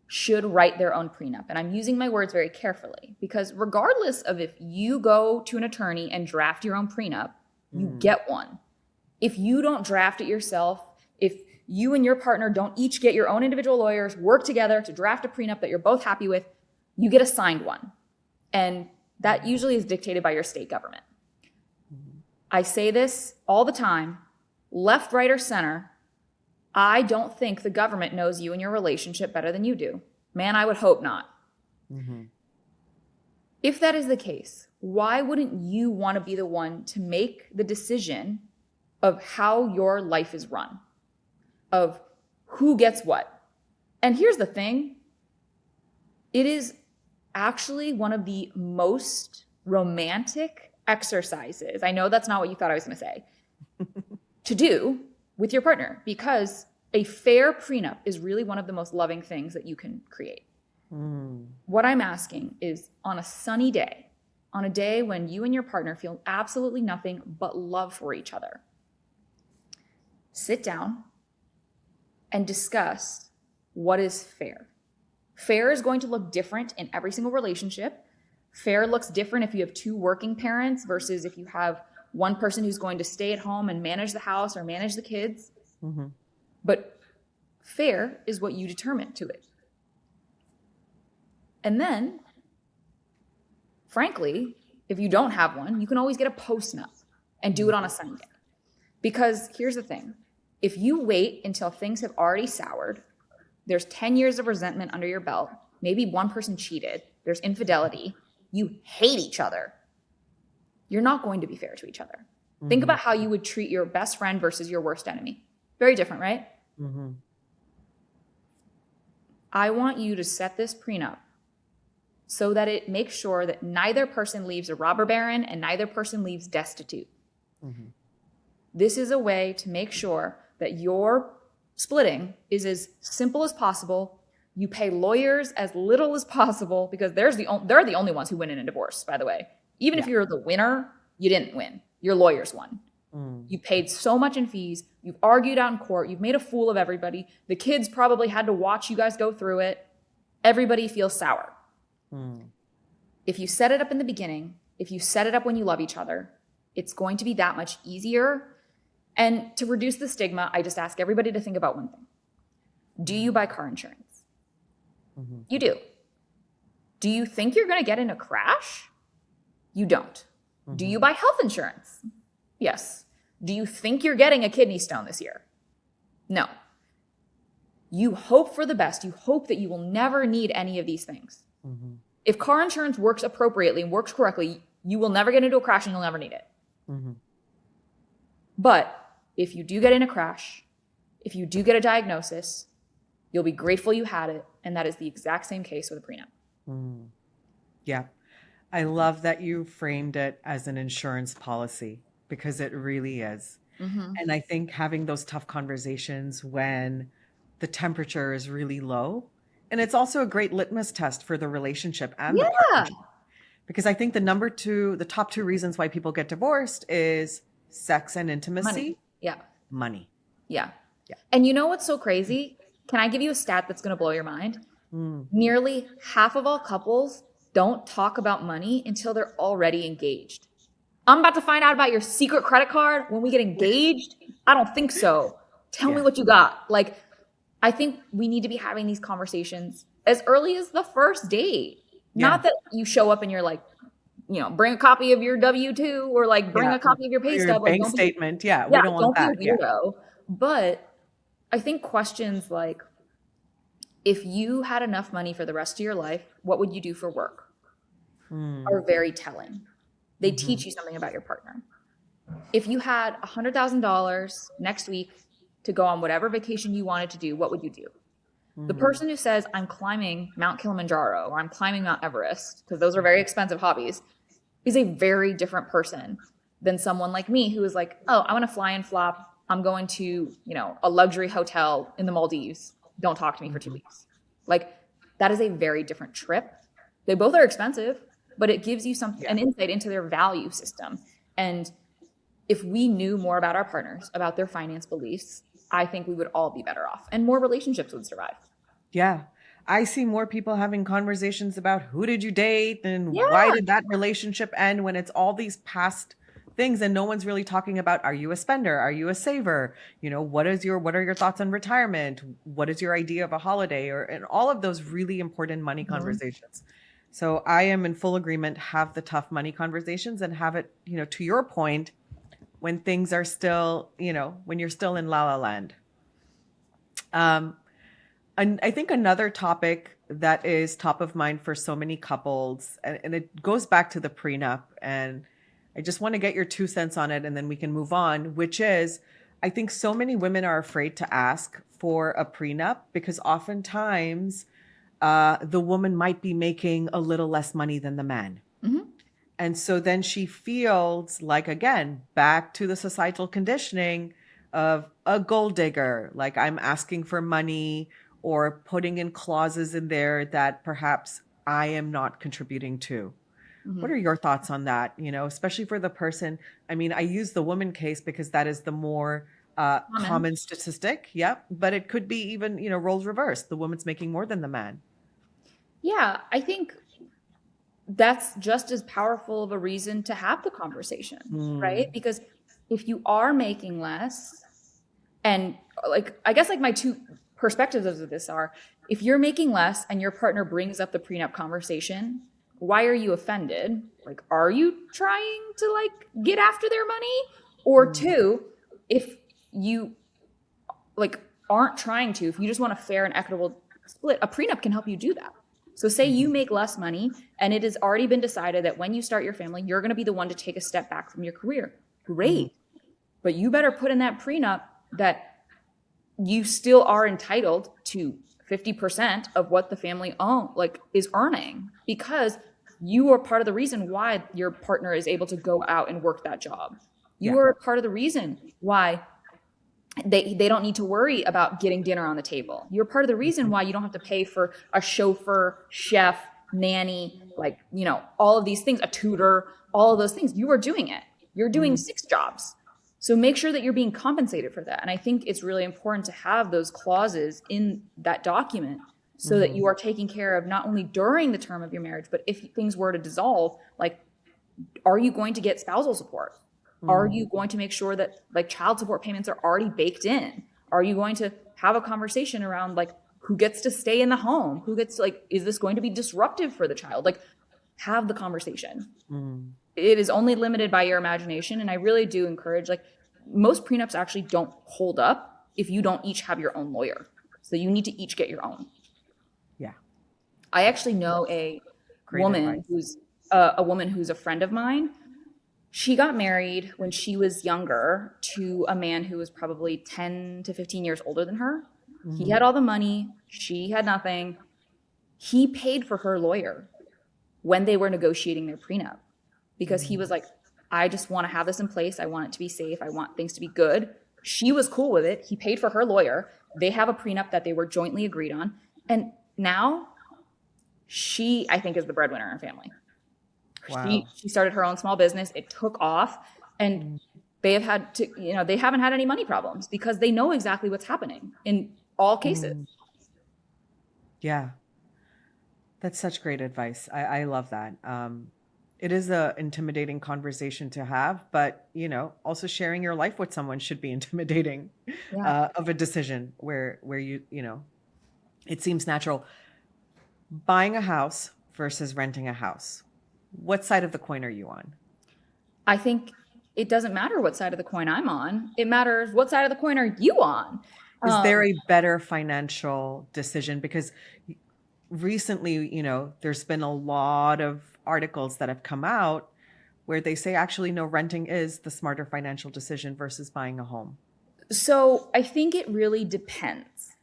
should write their own prenup. And I'm using my words very carefully because regardless of if you go to an attorney and draft your own prenup, you get one. If you don't draft it yourself, if you and your partner don't each get your own individual lawyers, work together to draft a prenup that you're both happy with, you get a signed one. And that usually is dictated by your state government. I say this all the time, left, right, or center. I don't think the government knows you and your relationship better than you do. Man, I would hope not. Mm-hmm. If that is the case, why wouldn't you want to be the one to make the decision of how your life is run, of who gets what? And here's the thing. It is actually one of the most romantic exercises. I know that's not what you thought I was going to say. To do with your partner, because a fair prenup is really one of the most loving things that you can create. What I'm asking is on a sunny day, on a day when you and your partner feel absolutely nothing but love for each other, sit down and discuss what is fair. Fair is going to look different in every single relationship. Fair looks different if you have two working parents versus if you have one person who's going to stay at home and manage the house or manage the kids. Mm-hmm. But fair is what you determine to it. And then, frankly, if you don't have one, you can always get a postnup and do it on a Sunday. Because here's the thing. If you wait until things have already soured, there's 10 years of resentment under your belt, maybe one person cheated, there's infidelity, you hate each other, you're not going to be fair to each other. Mm-hmm. Think about how you would treat your best friend versus your worst enemy. Very different, right? Mm-hmm. I want you to set this prenup so that it makes sure that neither person leaves a robber baron and neither person leaves destitute. Mm-hmm. This is a way to make sure that your splitting is as simple as possible. You pay lawyers as little as possible because they're the only ones who win in a divorce, by the way. Even if you're the winner, you didn't win. Your lawyers won. You paid so much in fees. You've argued out in court. You've made a fool of everybody. The kids probably had to watch you guys go through it. Everybody feels sour. If you set it up in the beginning, if you set it up when you love each other, it's going to be that much easier. And to reduce the stigma, I just ask everybody to think about one thing. Do you buy car insurance? You do. Do you think you're going to get in a crash? You don't. Do you buy health insurance? Yes. Do you think you're getting a kidney stone this year? No. You hope for the best. You hope that you will never need any of these things. If car insurance works appropriately and works correctly, you will never get into a crash and you'll never need it. But if you do get in a crash, if you do get a diagnosis, you'll be grateful you had it. And that is the exact same case with a prenup. Yeah. I love that you framed it as an insurance policy because it really is. And I think having those tough conversations when the temperature is really low, and it's also a great litmus test for the relationship and the partnership. Because I think the top two reasons why people get divorced is sex and intimacy. Money. Yeah. And you know what's so crazy? Can I give you a stat that's going to blow your mind? Nearly half of all couples don't talk about money until they're already engaged. I'm about to find out about your secret credit card when we get engaged. I don't think so. Tell me what you got. Like, I think we need to be having these conversations as early as the first date. Not that you show up and you're like, bring a copy of your W-2 or like bring a copy of your pay Your stub. Like, bank don't be, statement. Yeah, we don't want don't be a that. Yeah. weirdo. But I think questions like, if you had enough money for the rest of your life, what would you do for work? Are very telling. They teach you something about your partner. If you had $100,000 next week to go on whatever vacation you wanted to do, what would you do? The person who says, I'm climbing Mount Kilimanjaro or I'm climbing Mount Everest, because those are very expensive hobbies, is a very different person than someone like me who is like, oh, I want to fly and flop. I'm going to, a luxury hotel in the Maldives. Don't talk to me for 2 weeks. Like, that is a very different trip. They both are expensive, but it gives you an insight into their value system. And if we knew more about our partners, about their finance beliefs, I think we would all be better off and more relationships would survive. Yeah. I see more people having conversations about who did you date and why did that relationship end, when it's all these past things and no one's really talking about, are you a spender? Are you a saver? What are your thoughts on retirement? What is your idea of a holiday? And all of those really important money conversations. So I am in full agreement, have the tough money conversations and have it, to your point, when things are still, when you're still in la la land. And I think another topic that is top of mind for so many couples, and it goes back to the prenup, and I just want to get your 2 cents on it and then we can move on, which is, I think so many women are afraid to ask for a prenup because oftentimes the woman might be making a little less money than the man. And so then she feels like, again, back to the societal conditioning of a gold digger, like I'm asking for money or putting in clauses in there that perhaps I am not contributing to. What are your thoughts on that? Especially for the person, I mean, I use the woman case because that is the more common statistic. Yeah. But it could be even, roles reversed. The woman's making more than the man. Yeah. I think that's just as powerful of a reason to have the conversation, right? Because if you are making less, and like, I guess like my 2 perspectives of this are, if you're making less and your partner brings up the prenup conversation, why are you offended? Like, are you trying to like get after their money? Or 2, if you like aren't trying to, if you just want a fair and equitable split, a prenup can help you do that. So say you make less money and it has already been decided that when you start your family, you're going to be the one to take a step back from your career. Great. But you better put in that prenup that you still are entitled to 50% of what the family is earning, because you are part of the reason why your partner is able to go out and work that job. You are part of the reason why they don't need to worry about getting dinner on the table. You're part of the reason why you don't have to pay for a chauffeur, chef, nanny, all of these things, a tutor, all of those things. You are doing it. You're doing 6 jobs. So make sure that you're being compensated for that. And I think it's really important to have those clauses in that document so that you are taken care of not only during the term of your marriage, but if things were to dissolve, like, are you going to get spousal support? Are you going to make sure that like child support payments are already baked in? Are you going to have a conversation around like who gets to stay in the home? Who gets is this going to be disruptive for the child? Like, have the conversation. It is only limited by your imagination. And I really do encourage, like, most prenups actually don't hold up if you don't each have your own lawyer. So you need to each get your own. Yeah. I actually know a woman who's a friend of mine. She got married when she was younger to a man who was probably 10 to 15 years older than her. He had all the money. She had nothing. He paid for her lawyer when they were negotiating their prenup, because he was like, I just want to have this in place. I want it to be safe. I want things to be good. She was cool with it. He paid for her lawyer. They have a prenup that they were jointly agreed on. And now she, I think, is the breadwinner in her family. Wow. She started her own small business. It took off, and they have had to, they haven't had any money problems because they know exactly what's happening in all cases. Yeah. That's such great advice. I love that. It is a intimidating conversation to have, but also sharing your life with someone should be intimidating of a decision where you it seems natural. Buying a house versus renting a house. What side of the coin are you on? I think it doesn't matter what side of the coin I'm on. It matters what side of the coin are you on. Is there a better financial decision? Because recently, there's been a lot of articles that have come out where they say actually no, renting is the smarter financial decision versus buying a home. So I think it really depends.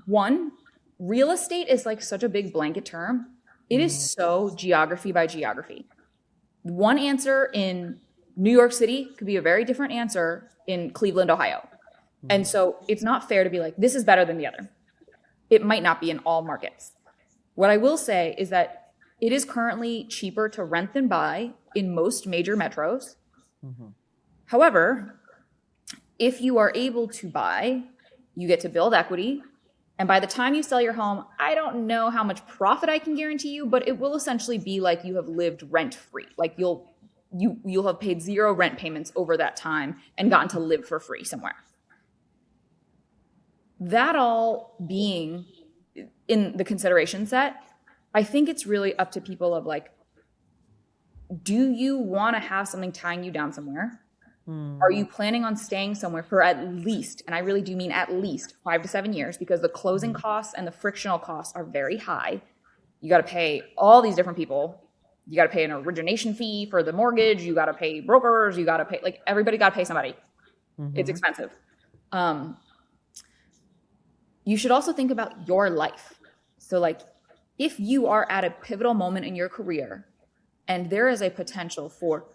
One, real estate is like such a big blanket term. It is so geography by geography. One answer in New York City could be a very different answer in Cleveland, Ohio. And so it's not fair to be like, this is better than the other. It might not be in all markets. What I will say is that it is currently cheaper to rent than buy in most major metros. However, if you are able to buy, you get to build equity. And by the time you sell your home, I don't know how much profit I can guarantee you, but it will essentially be like you have lived rent-free. Like you'll have paid 0 rent payments over that time and gotten to live for free somewhere. That all being in the consideration set, I think it's really up to people of like, do you want to have something tying you down somewhere? Are you planning on staying somewhere for at least, and I really do mean at least 5 to 7 years, because the closing costs and the frictional costs are very high. You got to pay all these different people. You got to pay an origination fee for the mortgage. You got to pay brokers. You got to pay, like, everybody got to pay somebody. It's expensive. You should also think about your life. So like, if you are at a pivotal moment in your career and there is a potential for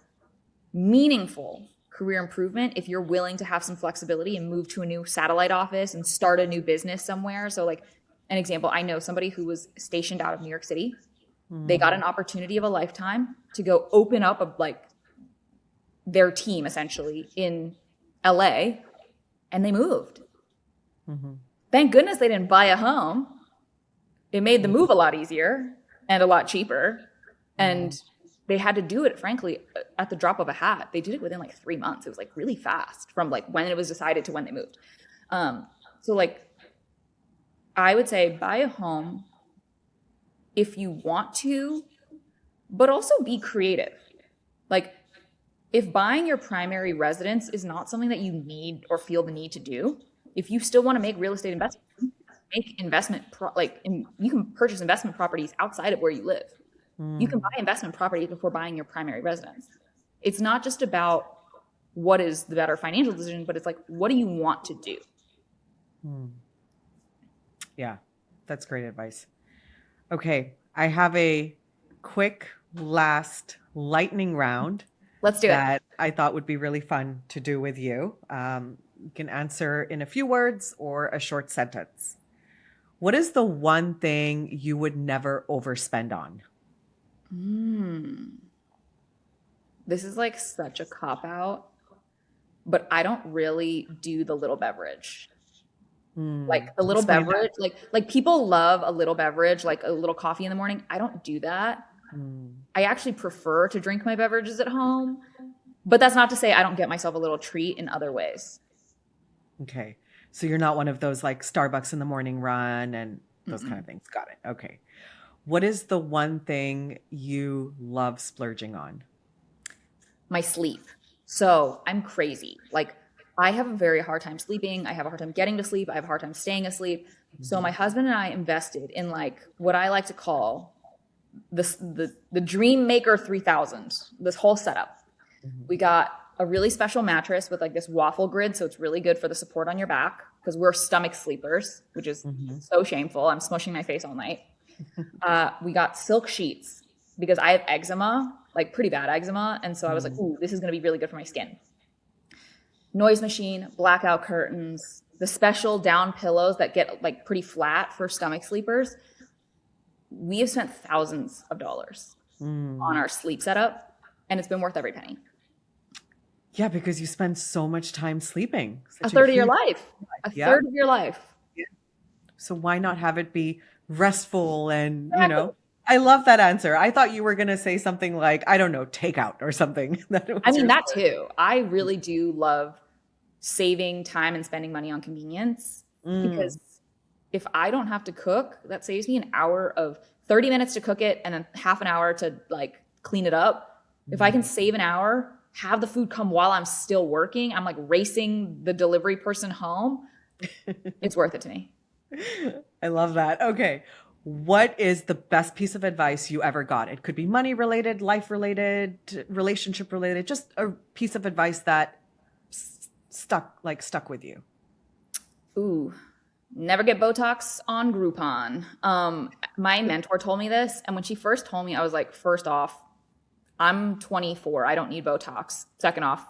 meaningful career improvement, if you're willing to have some flexibility and move to a new satellite office and start a new business somewhere. So like an example, I know somebody who was stationed out of New York City. They got an opportunity of a lifetime to go open up their team essentially in LA, and they moved. Thank goodness they didn't buy a home. It made the move a lot easier and a lot cheaper. And they had to do it, frankly, at the drop of a hat. They did it within like 3 months. It was like really fast from like when it was decided to when they moved. So like, I would say buy a home if you want to, but also be creative. Like, if buying your primary residence is not something that you need or feel the need to do, if you still want to make real estate investments, you can purchase investment properties outside of where you live. You can buy investment properties before buying your primary residence. It's not just about what is the better financial decision, but it's like, what do you want to do? Yeah, that's great advice. Okay, I have a quick last lightning round. Let's do it. That I thought would be really fun to do with you. You can answer in a few words or a short sentence. What is the one thing you would never overspend on? This is like such a cop-out, but I don't really do the little beverage. Like the little beverage, like people love a little beverage, like a little coffee in the morning. I don't do that. I actually prefer to drink my beverages at home, but that's not to say I don't get myself a little treat in other ways. Okay. So you're not one of those like Starbucks in the morning run and those kind of things. Got it. Okay. What is the one thing you love splurging on? My sleep. So I'm crazy. Like, I have a very hard time sleeping. I have a hard time getting to sleep. I have a hard time staying asleep. So my husband and I invested in like what I like to call the Dream Maker 3000, this whole setup. We got a really special mattress with like this waffle grid. So it's really good for the support on your back because we're stomach sleepers, which is so shameful. I'm smushing my face all night. We got silk sheets because I have eczema, like pretty bad eczema. And so I was like, ooh, this is going to be really good for my skin. Noise machine, blackout curtains, the special down pillows that get like pretty flat for stomach sleepers. We have spent thousands of dollars on our sleep setup, and it's been worth every penny. Yeah, because you spend so much time sleeping. A third of your life. A third of your life. Yeah. So why not have it be restful and, I love that answer. I thought you were going to say something like, I don't know, takeout or something. That too. I really do love saving time and spending money on convenience because if I don't have to cook, that saves me an hour of 30 minutes to cook it and then half an hour to like clean it up. If I can save an hour, have the food come while I'm still working, I'm like racing the delivery person home. It's worth it to me. I love that. Okay. What is the best piece of advice you ever got? It could be money related, life related, relationship related, just a piece of advice that stuck with you. Ooh, never get Botox on Groupon. My mentor told me this, and when she first told me, I was like, first off, I'm 24. I don't need Botox. Second off,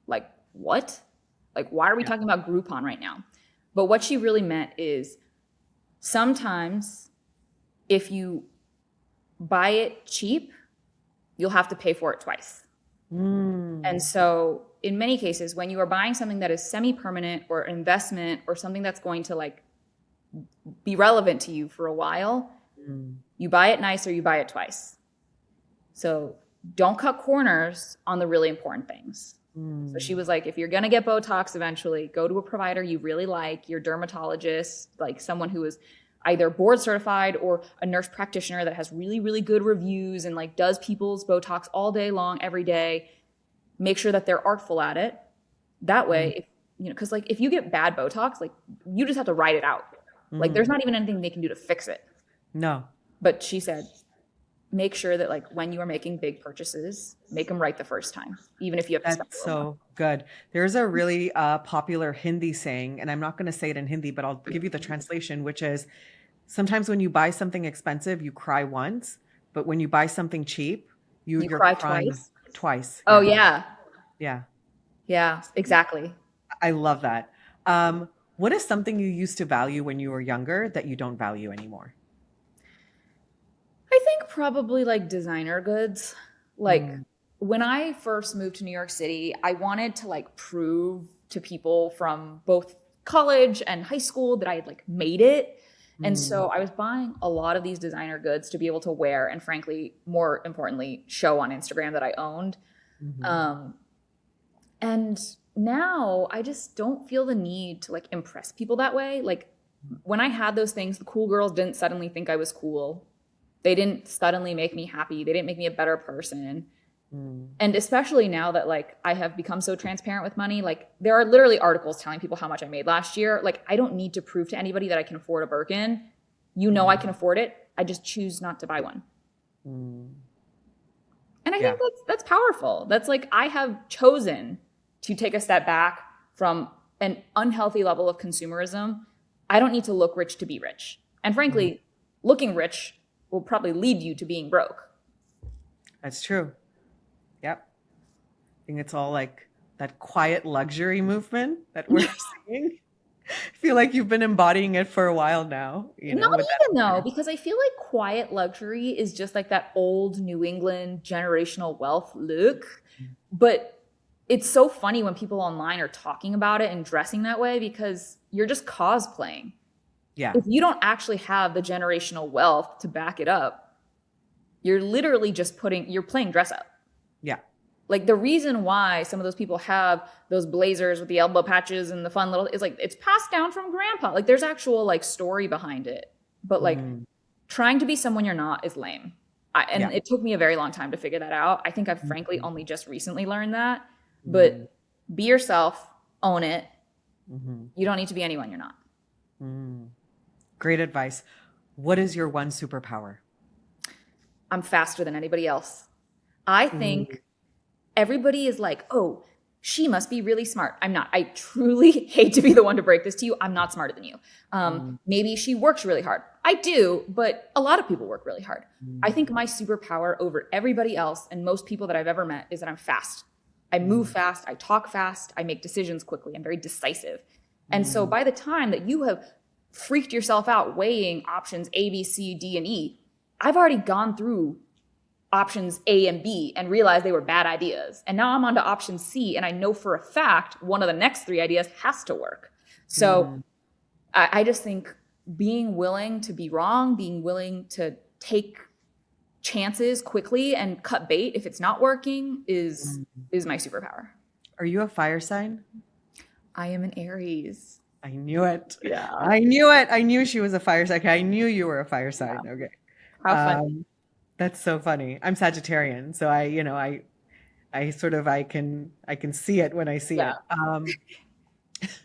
like, what? Like, why are we talking about Groupon right now? But what she really meant is sometimes if you buy it cheap, you'll have to pay for it twice. And so in many cases, when you are buying something that is semi-permanent or investment or something that's going to like be relevant to you for a while, you buy it nice or you buy it twice. So don't cut corners on the really important things. So she was like, if you're going to get Botox eventually, go to a provider you really like, your dermatologist, like someone who is either board certified or a nurse practitioner that has really, really good reviews and like does people's Botox all day long, every day. Make sure that they're artful at it. That way, if, you know, because like if you get bad Botox, like you just have to ride it out. Like there's not even anything they can do to fix it. No. But she said, make sure that like when you are making big purchases, make them right the first time, even if you have to spend That's so good. There's a really popular Hindi saying, and I'm not going to say it in Hindi, but I'll give you the translation, which is sometimes when you buy something expensive, you cry once, but when you buy something cheap, you're cry crying twice. Twice. Oh yeah. Yeah. Yeah, exactly. I love that. What is something you used to value when you were younger that you don't value anymore? I think probably like designer goods. Like when I first moved to New York City, I wanted to like prove to people from both college and high school that I had like made it. And so I was buying a lot of these designer goods to be able to wear and frankly, more importantly, show on Instagram that I owned. And now I just don't feel the need to like impress people that way. Like when I had those things, the cool girls didn't suddenly think I was cool. They didn't suddenly make me happy. They didn't make me a better person. And especially now that like I have become so transparent with money, like there are literally articles telling people how much I made last year. Like I don't need to prove to anybody that I can afford a Birkin. You know I can afford it. I just choose not to buy one. And I think that's powerful. That's like I have chosen to take a step back from an unhealthy level of consumerism. I don't need to look rich to be rich. And frankly, looking rich will probably lead you to being broke. That's true. Yep. I think it's all like that quiet luxury movement that we're seeing. I feel like you've been embodying it for a while now. Not even though, because I feel like quiet luxury is just like that old New England generational wealth look. But it's so funny when people online are talking about it and dressing that way because you're just cosplaying. Yeah. If you don't actually have the generational wealth to back it up, you're literally just you're playing dress up. Yeah. Like the reason why some of those people have those blazers with the elbow patches and the fun little is like it's passed down from grandpa. Like there's actual like story behind it. But like trying to be someone you're not is lame. It took me a very long time to figure that out. I think I've frankly only just recently learned that. But be yourself, own it. You don't need to be anyone you're not. Great advice. What is your one superpower? I'm faster than anybody else. I think everybody is like, oh, she must be really smart. I'm not. I truly hate to be the one to break this to you. I'm not smarter than you. Maybe she works really hard. I do, but a lot of people work really hard. I think my superpower over everybody else and most people that I've ever met is that I'm fast. I move fast. I talk fast. I make decisions quickly. I'm very decisive. And so by the time that you have freaked yourself out weighing options A, B, C, D, and E, I've already gone through options A and B and realized they were bad ideas. And now I'm on to option C and I know for a fact one of the next three ideas has to work. So I just think being willing to be wrong, being willing to take chances quickly and cut bait if it's not working is my superpower. Are you a fire sign? I am an Aries. I knew it. Yeah. I knew it. I knew she was a fire sign. I knew you were a fire sign. Okay. How funny. That's so funny. I'm Sagittarian, so I sort of I can see it when I see Yeah.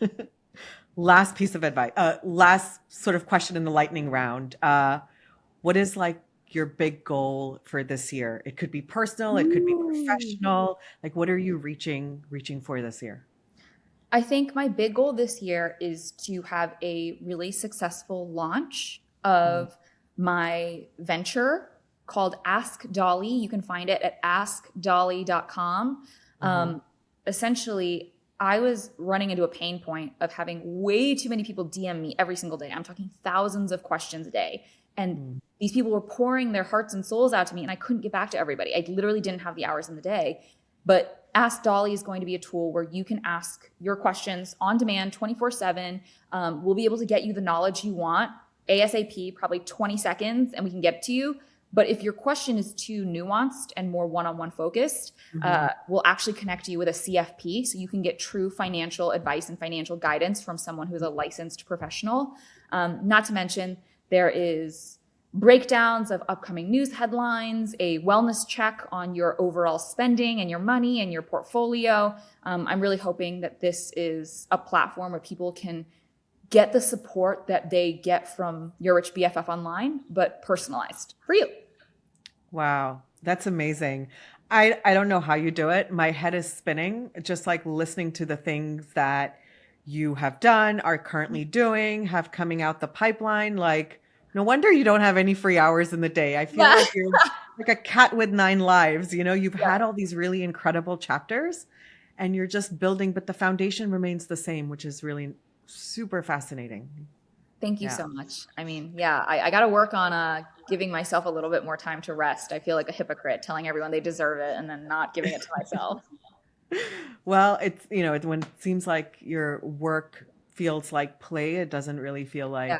it. Last piece of advice. Last sort of question in the lightning round. What is like your big goal for this year? It could be personal, it could be Ooh. professional. Like what are you reaching for this year? I think my big goal this year is to have a really successful launch Mm, of my venture called Ask Dolly. You can find it at askdolly.com. mhm, Um, Essentially, I was running into a pain point of having way too many people DM me every single day. I'm talking thousands of questions a day. And mm, these people were pouring their hearts and souls out to me, and I couldn't get back to everybody. I literally didn't have the hours in the day. But Ask Dolly is going to be a tool where you can ask your questions on demand 24/7. We'll be able to get you the knowledge you want ASAP, probably 20 seconds, and we can get it to you. But if your question is too nuanced and more one on one focused, mhm. we'll actually connect you with a CFP so you can get true financial advice and financial guidance from someone who's a licensed professional. Not to mention, there is breakdowns of upcoming news headlines, a wellness check on your overall spending and your money and your portfolio. I'm really hoping that this is a platform where people can get the support that they get from Your Rich BFF online, but personalized for you. Wow, that's amazing. I don't know how you do it. My head is spinning just like listening to the things that you have done, are currently doing, have coming out the pipeline. Like, no wonder you don't have any free hours in the day. I feel Yeah. like you're like a cat with nine lives. You know, you've Yeah. had all these really incredible chapters and you're just building, but the foundation remains the same, which is really super fascinating. Thank you Yeah. so much. I mean, yeah, I got to work on giving myself a little bit more time to rest. I feel like a hypocrite telling everyone they deserve it and then not giving it to myself. Well, it's, when it seems like your work feels like play, it doesn't really feel Yeah,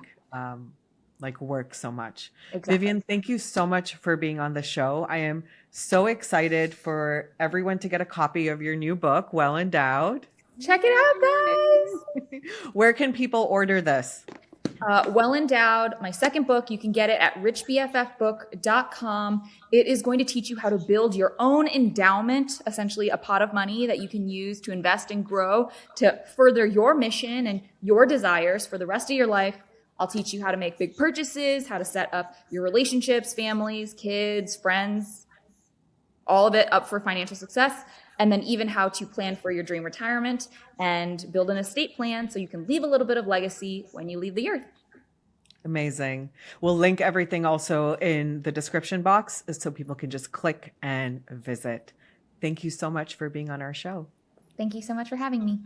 like work so much. exactly. Vivian, thank you so much for being on the show. I am so excited for everyone to get a copy of your new book, Well Endowed. Check it out, guys. Where can people order this? Well Endowed, my second book. You can get it at richbffbook.com. It is going to teach you how to build your own endowment, essentially a pot of money that you can use to invest and grow to further your mission and your desires for the rest of your life. I'll teach you how to make big purchases, how to set up your relationships, families, kids, friends, all of it up for financial success. And then even how to plan for your dream retirement and build an estate plan so you can leave a little bit of legacy when you leave the earth. Amazing. We'll link everything also in the description box so people can just click and visit. Thank you so much for being on our show. Thank you so much for having me.